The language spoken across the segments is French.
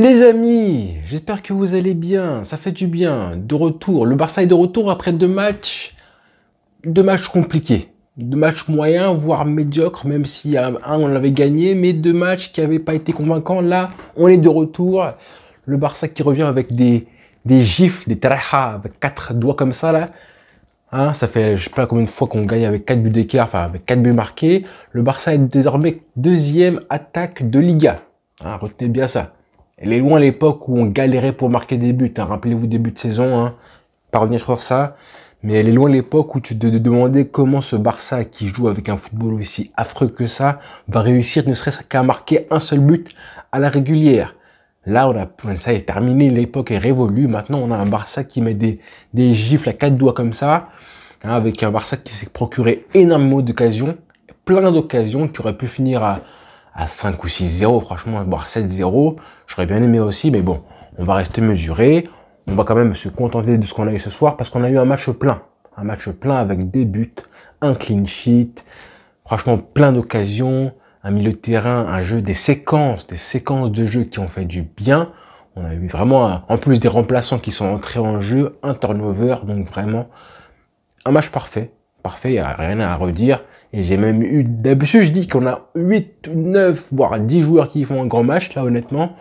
Les amis, j'espère que vous allez bien, ça fait du bien, de retour. Le Barça est de retour après deux matchs compliqués. Deux matchs moyens, voire médiocres, même si un on l'avait gagné, mais deux matchs qui n'avaient pas été convaincants. Là, on est de retour. Le Barça qui revient avec des gifles, des taraha, avec 4 doigts comme ça là. Hein, ça fait je sais pas combien de fois qu'on gagne avec 4 buts d'écart, enfin avec 4 buts marqués. Le Barça est désormais deuxième attaque de Liga. Hein, retenez bien ça. Elle est loin l'époque où on galérait pour marquer des buts. Hein. Rappelez-vous début de saison, hein. Pas revenir sur ça. Mais elle est loin l'époque où tu te demandais comment ce Barça qui joue avec un football aussi affreux que ça va réussir ne serait-ce qu'à marquer un seul but à la régulière. Là, ça est terminé, l'époque est révolue. Maintenant, on a un Barça qui met des gifles à 4 doigts comme ça. Hein, avec un Barça qui s'est procuré énormément d'occasions. Plein d'occasions qui auraient pu finir à 5 ou 6-0, franchement, voire 7-0. J'aurais bien aimé aussi, mais bon, on va rester mesuré. On va quand même se contenter de ce qu'on a eu ce soir parce qu'on a eu un match plein. Un match plein avec des buts, un clean sheet, franchement plein d'occasions, un milieu de terrain, un jeu, des séquences de jeu qui ont fait du bien. On a eu vraiment, en plus des remplaçants qui sont entrés en jeu, un turnover, donc vraiment un match parfait. Parfait, il n'y a rien à redire. Et j'ai même eu, d'habitude je dis qu'on a 8, 9, voire 10 joueurs qui font un grand match. Là honnêtement,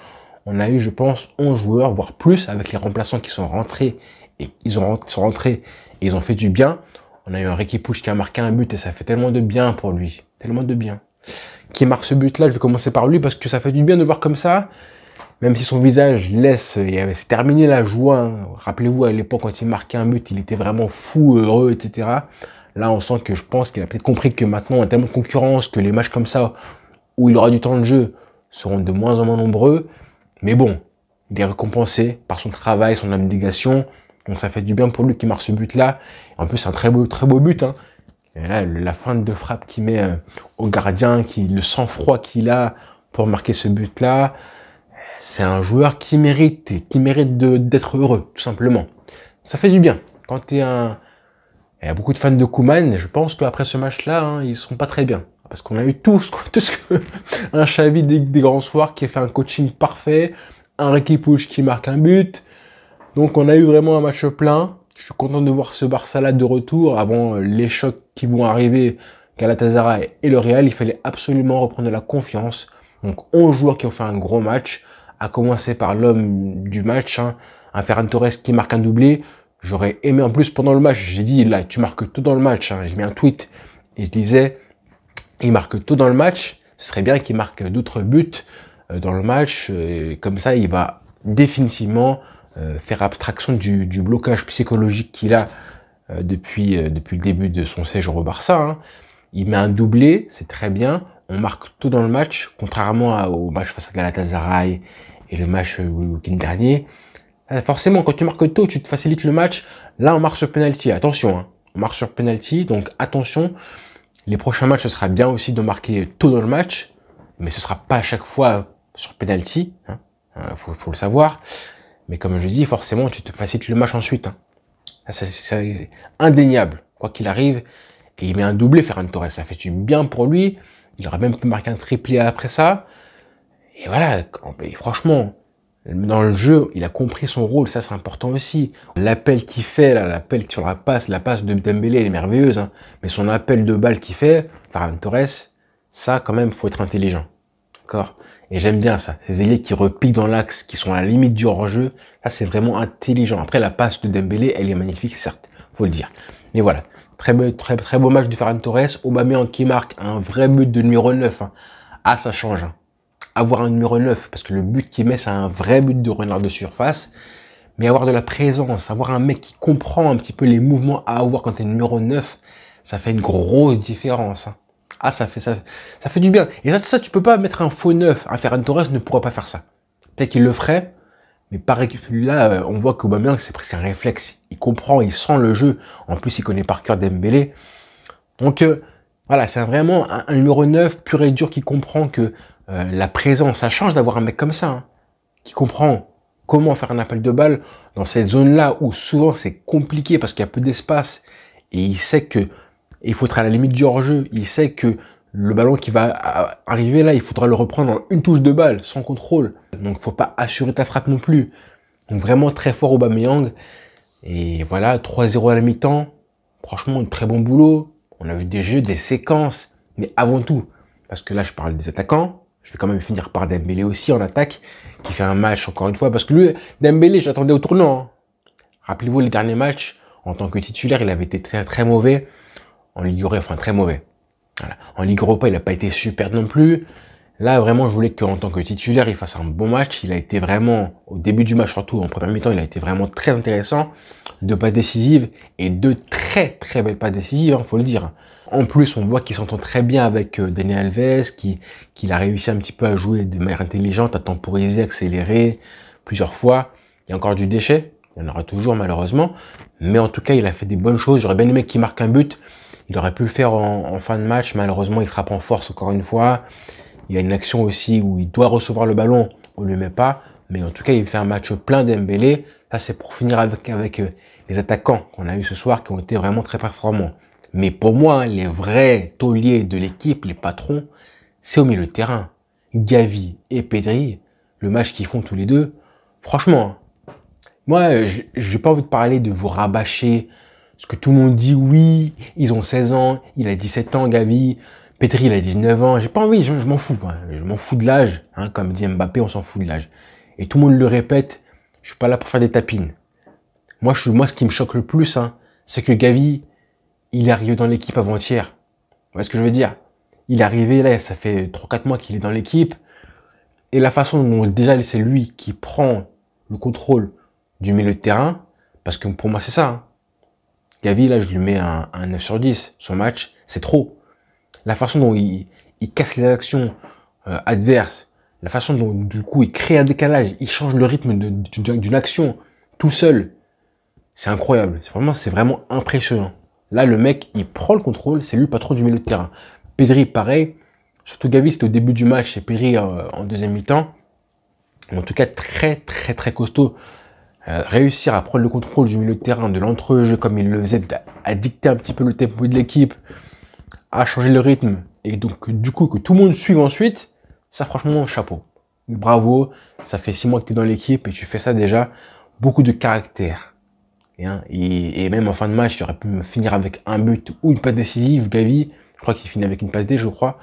on a eu je pense 11 joueurs, voire plus, avec les remplaçants qui sont rentrés. Et ils sont rentrés et ils ont fait du bien. On a eu un Riqui Puig qui a marqué un but et ça fait tellement de bien pour lui. Tellement de bien. Qui marque ce but là, je vais commencer par lui parce que ça fait du bien de voir comme ça. Même si son visage laisse, c'est terminé la joie. Hein. Rappelez-vous à l'époque quand il marquait un but, il était vraiment fou, heureux, etc. Là, on sent que je pense qu'il a peut-être compris que maintenant, on a tellement de concurrence que les matchs comme ça, où il aura du temps de jeu, seront de moins en moins nombreux. Mais bon, il est récompensé par son travail, son abnégation. Donc ça fait du bien pour lui qui marque ce but-là. En plus, c'est un très beau but. Hein. Et là, la feinte de frappe qu'il met au gardien, le sang-froid qu'il a pour marquer ce but-là, c'est un joueur qui mérite d'être heureux, tout simplement. Ça fait du bien. Quand tu es il y a beaucoup de fans de Koeman, je pense qu'après ce match-là, hein, ils seront pas très bien. Parce qu'on a eu tout ce que un Xavi des grands soirs qui a fait un coaching parfait, un Riqui Puig qui marque un but. Donc on a eu vraiment un match plein. Je suis content de voir ce Barça-là de retour avant les chocs qui vont arriver, Galatasaray et le Real. Il fallait absolument reprendre la confiance. Donc 11 joueurs qui ont fait un gros match, à commencer par l'homme du match, hein, un Ferran Torres qui marque un doublé. J'aurais aimé en plus pendant le match, j'ai dit là tu marques tout dans le match, hein. J'ai mis un tweet et je disais il marque tout dans le match, ce serait bien qu'il marque d'autres buts dans le match, comme ça il va définitivement faire abstraction du blocage psychologique qu'il a depuis le début de son séjour au Barça. Hein. Il met un doublé, c'est très bien, on marque tout dans le match, contrairement au match face à Galatasaray et le match le week-end dernier. Forcément, quand tu marques tôt, tu te facilites le match. Là, on marque sur penalty. Attention, hein. On marque sur penalty. Donc, attention. Les prochains matchs, ce sera bien aussi de marquer tôt dans le match. Mais ce sera pas à chaque fois sur penalty. Hein. Faut le savoir. Mais comme je dis, forcément, tu te facilites le match ensuite. Hein. C'est indéniable. Quoi qu'il arrive. Et il met un doublé, Ferran Torres. Ça fait du bien pour lui. Il aurait même pu marquer un triplé après ça. Et voilà. Et franchement... Dans le jeu, il a compris son rôle, ça c'est important aussi. L'appel qu'il fait, là, l'appel sur la passe de Dembélé, elle est merveilleuse, hein. Mais son appel de balle qu'il fait, Ferran Torres, ça quand même, faut être intelligent. D'accord? Et j'aime bien ça. Ces ailiers qui repiquent dans l'axe, qui sont à la limite du hors-jeu, ça c'est vraiment intelligent. Après, la passe de Dembélé, elle est magnifique, certes, faut le dire. Mais voilà, très beau match de Ferran Torres. Aubameyang qui marque un vrai but de numéro 9. Hein. Ah, ça change, hein. Avoir un numéro 9, parce que le but qu'il met, c'est un vrai but de renard de surface, mais avoir de la présence, avoir un mec qui comprend un petit peu les mouvements à avoir quand tu es numéro 9, ça fait une grosse différence. Hein. Ah, ça fait du bien. Et ça, tu peux pas mettre un faux 9. Un Ferran Torres ne pourra pas faire ça. Peut-être qu'il le ferait, mais pareil que celui-là, on voit qu'Aubameyang, c'est presque un réflexe. Il comprend, il sent le jeu. En plus, il connaît par cœur Dembélé. Donc, voilà, c'est vraiment un numéro 9 pur et dur qui comprend que la présence, ça change d'avoir un mec comme ça, hein, qui comprend comment faire un appel de balle dans cette zone-là où souvent c'est compliqué parce qu'il y a peu d'espace et il sait que il faut être à la limite du hors-jeu. Il sait que le ballon qui va arriver là, il faudra le reprendre en une touche de balle, sans contrôle. Donc faut pas assurer ta frappe non plus. Donc vraiment très fort Aubameyang. Et voilà, 3-0 à la mi-temps. Franchement, un très bon boulot. On a vu des jeux, des séquences. Mais avant tout, parce que là je parle des attaquants, je vais quand même finir par Dembélé aussi en attaque, qui fait un match encore une fois. Parce que lui, Dembélé, j'attendais au tournant. Hein. Rappelez-vous les derniers matchs, en tant que titulaire, il avait été très très mauvais. En Ligue Europa, enfin très mauvais. Voilà. En Ligue Europa, il n'a pas été super non plus. Là, vraiment, je voulais qu'en tant que titulaire, il fasse un bon match. Il a été vraiment, au début du match, surtout en première mi-temps, il a été vraiment très intéressant. 2 passes décisives et 2 très très belles passes décisives, hein, faut le dire. En plus, on voit qu'il s'entend très bien avec Daniel Alves, qu'il a réussi un petit peu à jouer de manière intelligente, à temporiser, accélérer plusieurs fois. Il y a encore du déchet, il y en aura toujours malheureusement. Mais en tout cas, il a fait des bonnes choses. J'aurais bien aimé qu'il marque un but. Il aurait pu le faire en fin de match. Malheureusement, il frappe en force encore une fois. Il y a une action aussi où il doit recevoir le ballon, on ne le met pas. Mais en tout cas, il fait un match plein Dembélé. Ça, c'est pour finir avec les attaquants qu'on a eu ce soir qui ont été vraiment très performants. Mais pour moi, les vrais tauliers de l'équipe, les patrons, c'est au milieu de terrain. Gavi et Pedri, le match qu'ils font tous les deux. Franchement, moi, j'ai pas envie de parler de vous rabâcher. Parce que tout le monde dit oui, ils ont 16 ans, il a 17 ans, Gavi. Pedri, il a 19 ans. J'ai pas envie, je m'en fous. Quoi. Je m'en fous de l'âge. Hein, comme dit Mbappé, on s'en fout de l'âge. Et tout le monde le répète, je suis pas là pour faire des tapines. Moi, ce qui me choque le plus, hein, c'est que Gavi, il est arrivé dans l'équipe avant-hier. Vous voyez ce que je veux dire? Il est arrivé, là, ça fait 3-4 mois qu'il est dans l'équipe. Et la façon dont déjà c'est lui qui prend le contrôle du milieu de terrain, parce que pour moi, c'est ça. Hein. Gavi, là, je lui mets un 9 sur 10. Son match, c'est trop. La façon dont il casse les actions adverses, la façon dont, du coup, il crée un décalage, il change le rythme d'une action tout seul, c'est incroyable. C'est vraiment impressionnant. Là, le mec, il prend le contrôle, c'est lui le patron du milieu de terrain. Pedri, pareil. Surtout Gavi, c'était au début du match et Pedri en deuxième mi-temps. En tout cas, très, très, très costaud. Réussir à prendre le contrôle du milieu de terrain, de l'entrejeu comme il le faisait, à dicter un petit peu le tempo de l'équipe, à changer le rythme, et donc du coup que tout le monde suive ensuite, ça franchement chapeau. Bravo, ça fait 6 mois que tu es dans l'équipe et tu fais ça déjà, beaucoup de caractère. Et même en fin de match, il aurait pu finir avec un but ou une passe décisive, Gavi, je crois qu'il finit avec une passe D, je crois.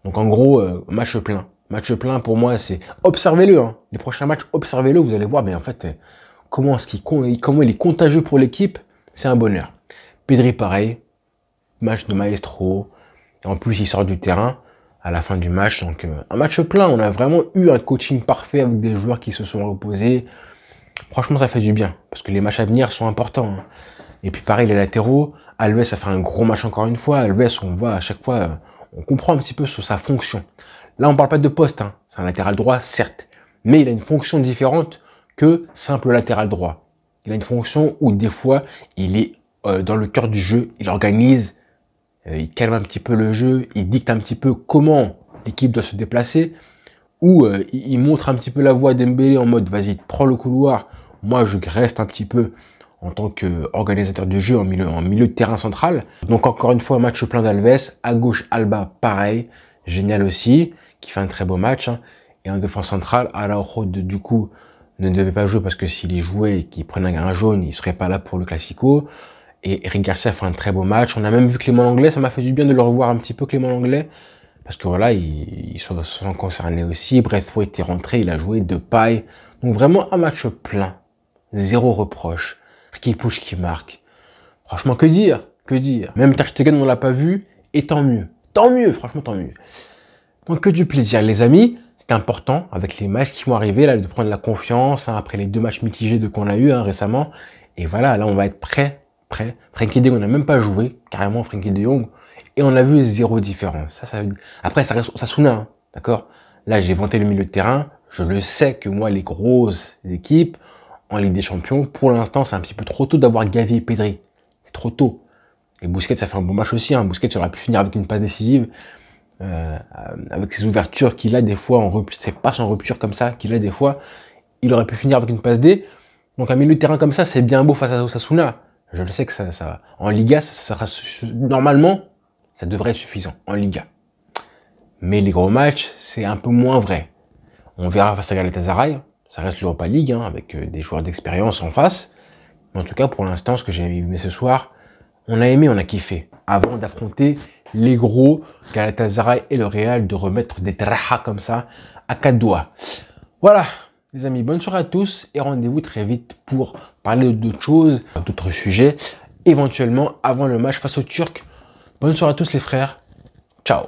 Donc en gros, match plein. Match plein pour moi, c'est observez-le. Hein. Les prochains matchs, observez-le, vous allez voir, mais en fait, comment il est contagieux pour l'équipe, c'est un bonheur. Pedri pareil, match de maestro, et en plus il sort du terrain à la fin du match, donc un match plein, on a vraiment eu un coaching parfait avec des joueurs qui se sont reposés, franchement ça fait du bien, parce que les matchs à venir sont importants, hein. Et puis pareil les latéraux, Alves a fait un gros match encore une fois, Alves on voit à chaque fois, on comprend un petit peu sur sa fonction, là on parle pas de poste, hein. C'est un latéral droit certes, mais il a une fonction différente que simple latéral droit, il a une fonction où des fois il est dans le cœur du jeu, il organise, il calme un petit peu le jeu, il dicte un petit peu comment l'équipe doit se déplacer, ou il montre un petit peu la voie d'Dembélé en mode vas-y, prends le couloir, moi je reste un petit peu en tant qu'organisateur du jeu en milieu de terrain central. Donc encore une fois, match plein d'Alves, à gauche Alba, pareil, génial aussi, qui fait un très beau match, hein. Et en défense centrale, Araujo du coup ne devait pas jouer parce que s'il y jouait et qu'il prenait un jaune, il serait pas là pour le Classico. Et Eric Garcia fait un très beau match. On a même vu Clément Lenglet, ça m'a fait du bien de le revoir un petit peu, Clément Lenglet. Parce que voilà, ils sont concernés aussi. Braithwaite était rentré, il a joué de paille. Donc vraiment un match plein. Zéro reproche. Qui pousse, qui marque. Franchement, que dire? Que dire? Même Ter Stegen, on l'a pas vu. Et tant mieux. Tant mieux, franchement, tant mieux. Donc que du plaisir, les amis. C'est important, avec les matchs qui vont arriver, là, de prendre la confiance, hein, après les 2 matchs mitigés qu'on a eu récemment. Et voilà, là, on va être prêt. Frenkie de Jong, on n'a même pas joué, carrément Frenkie de Jong, et on a vu 0 différence. Après, ça reste Osasuna, hein, d'accord? Là, j'ai vanté le milieu de terrain, je le sais que moi, les grosses équipes, en Ligue des Champions, pour l'instant, c'est un petit peu trop tôt d'avoir Gavi et Pedri. C'est trop tôt. Et Busquets, ça fait un bon match aussi, hein. Busquets aurait pu finir avec une passe décisive, avec ses ouvertures qu'il a des fois en rupture, c'est pas sans rupture comme ça qu'il a des fois, il aurait pu finir avec une passe D. Donc un milieu de terrain comme ça, c'est bien beau face à Osasuna. Je le sais que ça en Liga, ça sera normalement, ça devrait être suffisant en Liga. Mais les gros matchs, c'est un peu moins vrai. On verra face à Galatasaray, ça reste l'Europa League, hein, avec des joueurs d'expérience en face. Mais en tout cas, pour l'instant, ce que j'ai aimé ce soir, on a aimé, on a kiffé. Avant d'affronter les gros Galatasaray et le Real, de remettre des trajas comme ça à 4 doigts. Voilà, les amis, bonne soirée à tous et rendez-vous très vite pour parler d'autres choses, d'autres sujets, éventuellement avant le match face aux Turcs. Bonne soirée à tous les frères. Ciao.